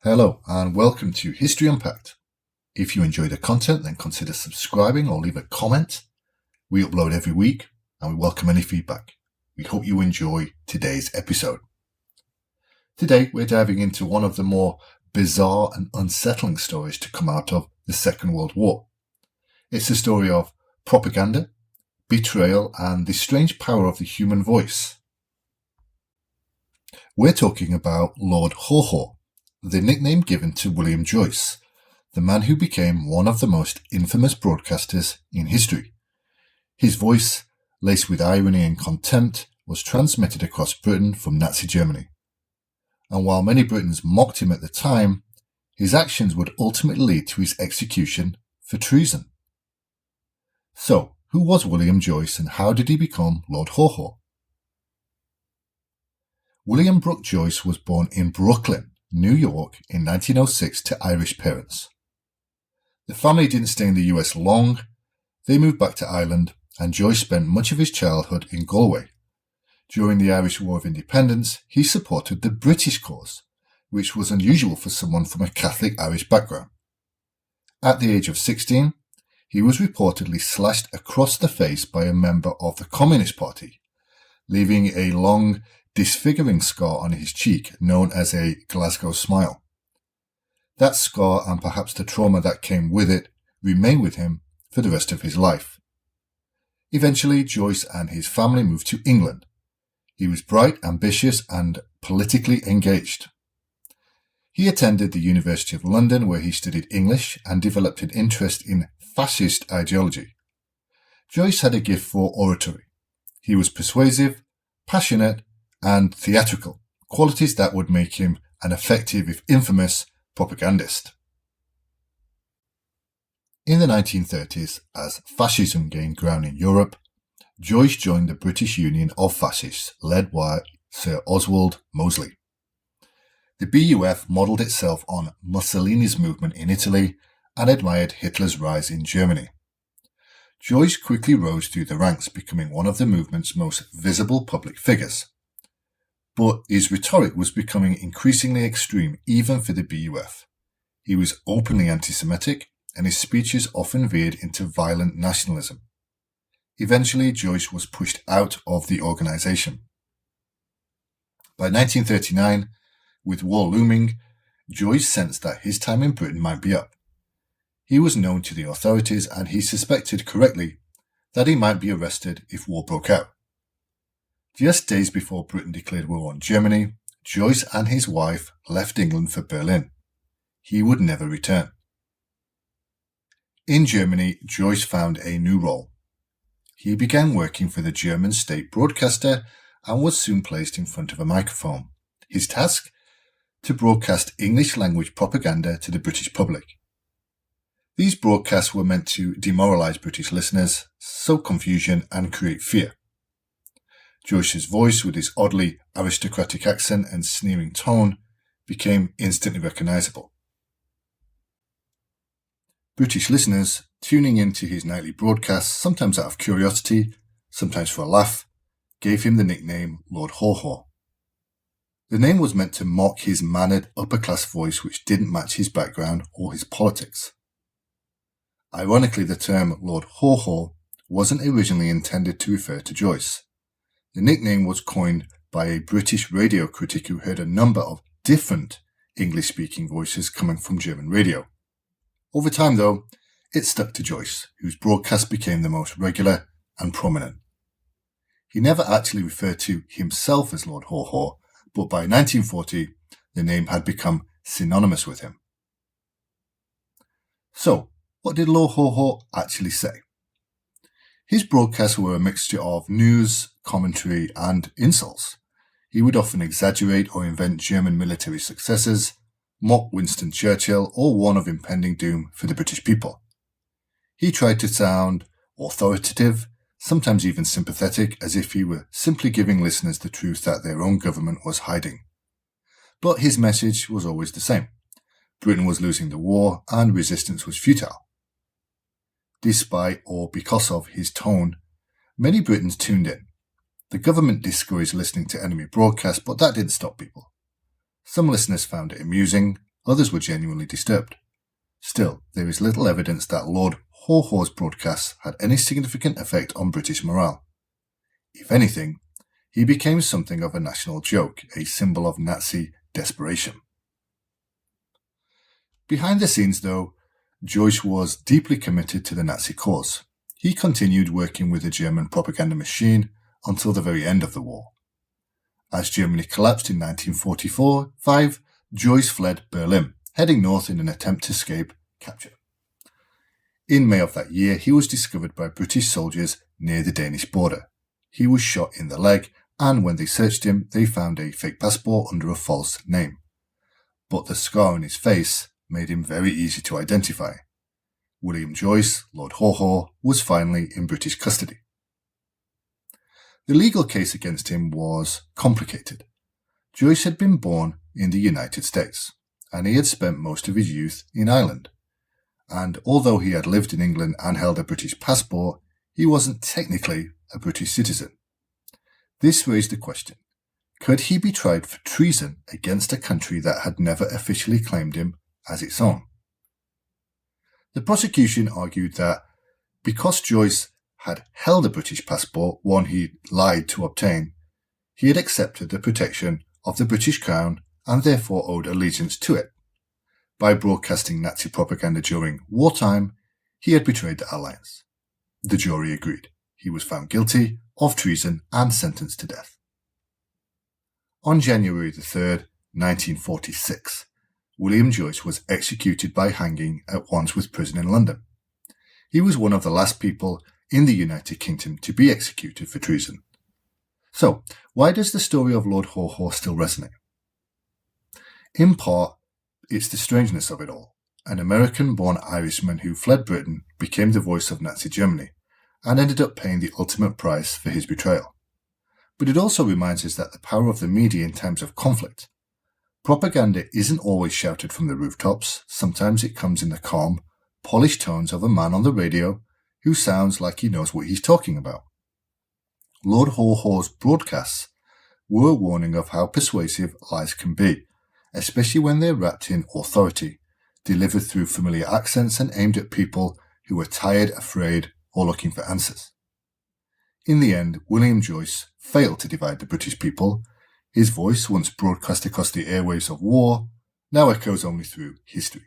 Hello and welcome to History Unpacked. If you enjoy the content, then consider subscribing or leave a comment. We upload every week and we welcome any feedback. We hope you enjoy today's episode. Today we're diving into one of the more bizarre and unsettling stories to come out of the Second World War. It's the story of propaganda, betrayal and the strange power of the human voice. We're talking about Lord Haw-Haw, the nickname given to William Joyce, the man who became one of the most infamous broadcasters in history. His voice, laced with irony and contempt, was transmitted across Britain from Nazi Germany. And while many Britons mocked him at the time, his actions would ultimately lead to his execution for treason. So, who was William Joyce and how did he become Lord Haw-Haw? William Brooke Joyce was born in Brooklyn, New York in 1906 to Irish parents. The family didn't stay in the US long. They moved back to Ireland and Joyce spent much of his childhood in Galway. During the Irish War of Independence, he supported the British cause, which was unusual for someone from a Catholic Irish background. At the age of 16, he was reportedly slashed across the face by a member of the Communist Party, leaving a long, disfiguring scar on his cheek known as a Glasgow smile. That scar and perhaps the trauma that came with it remained with him for the rest of his life. Eventually, Joyce and his family moved to England. He was bright, ambitious and politically engaged. He attended the University of London where he studied English and developed an interest in fascist ideology. Joyce had a gift for oratory. He was persuasive, passionate and theatrical, qualities that would make him an effective, if infamous, propagandist. In the 1930s, as fascism gained ground in Europe, Joyce joined the British Union of Fascists, led by Sir Oswald Mosley. The BUF modelled itself on Mussolini's movement in Italy and admired Hitler's rise in Germany. Joyce quickly rose through the ranks, becoming one of the movement's most visible public figures. But his rhetoric was becoming increasingly extreme even for the BUF. He was openly anti-Semitic and his speeches often veered into violent nationalism. Eventually, Joyce was pushed out of the organisation. By 1939, with war looming, Joyce sensed that his time in Britain might be up. He was known to the authorities and he suspected correctly that he might be arrested if war broke out. Just days before Britain declared war on Germany, Joyce and his wife left England for Berlin. He would never return. In Germany, Joyce found a new role. He began working for the German state broadcaster and was soon placed in front of a microphone. His task? To broadcast English-language propaganda to the British public. These broadcasts were meant to demoralise British listeners, sow confusion and create fear. Joyce's voice, with his oddly aristocratic accent and sneering tone, became instantly recognisable. British listeners, tuning in to his nightly broadcasts, sometimes out of curiosity, sometimes for a laugh, gave him the nickname Lord Haw-Haw. The name was meant to mock his mannered upper-class voice which didn't match his background or his politics. Ironically, the term Lord Haw-Haw wasn't originally intended to refer to Joyce. The nickname was coined by a British radio critic who heard a number of different English-speaking voices coming from German radio. Over time, though, it stuck to Joyce, whose broadcasts became the most regular and prominent. He never actually referred to himself as Lord Haw-Haw, but by 1940, the name had become synonymous with him. So, what did Lord Haw-Haw actually say? His broadcasts were a mixture of news, commentary, and insults. He would often exaggerate or invent German military successes, mock Winston Churchill, or warn of impending doom for the British people. He tried to sound authoritative, sometimes even sympathetic, as if he were simply giving listeners the truth that their own government was hiding. But his message was always the same. Britain was losing the war and resistance was futile. Despite or because of his tone, many Britons tuned in. The government discouraged listening to enemy broadcasts, but that didn't stop people. Some listeners found it amusing, others were genuinely disturbed. Still, there is little evidence that Lord Haw-Haw's broadcasts had any significant effect on British morale. If anything, he became something of a national joke, a symbol of Nazi desperation. Behind the scenes, though, Joyce was deeply committed to the Nazi cause. He continued working with the German propaganda machine until the very end of the war. As Germany collapsed in 1944-5, Joyce fled Berlin, heading north in an attempt to escape capture. In May of that year, he was discovered by British soldiers near the Danish border. He was shot in the leg, and when they searched him, they found a fake passport under a false name. But the scar on his face made him very easy to identify. William Joyce, Lord Haw-Haw, was finally in British custody. The legal case against him was complicated. Joyce had been born in the United States, and he had spent most of his youth in Ireland. And although he had lived in England and held a British passport, he wasn't technically a British citizen. This raised the question, could he be tried for treason against a country that had never officially claimed him as its own? The prosecution argued that because Joyce had held a British passport, one he lied to obtain, he had accepted the protection of the British Crown and therefore owed allegiance to it. By broadcasting Nazi propaganda during wartime, he had betrayed the Allies. The jury agreed. He was found guilty of treason and sentenced to death. On January 3rd, 1946, William Joyce was executed by hanging at Wandsworth Prison in London. He was one of the last people in the United Kingdom to be executed for treason. So, why does the story of Lord Haw-Haw still resonate? In part, it's the strangeness of it all. An American-born Irishman who fled Britain became the voice of Nazi Germany and ended up paying the ultimate price for his betrayal. But it also reminds us that the power of the media in times of conflict. Propaganda isn't always shouted from the rooftops. Sometimes it comes in the calm, polished tones of a man on the radio who sounds like he knows what he's talking about. Lord Haw-Haw's broadcasts were a warning of how persuasive lies can be, especially when they're wrapped in authority, delivered through familiar accents and aimed at people who are tired, afraid, or looking for answers. In the end, William Joyce failed to divide the British people. His voice, once broadcast across the airwaves of war, now echoes only through history.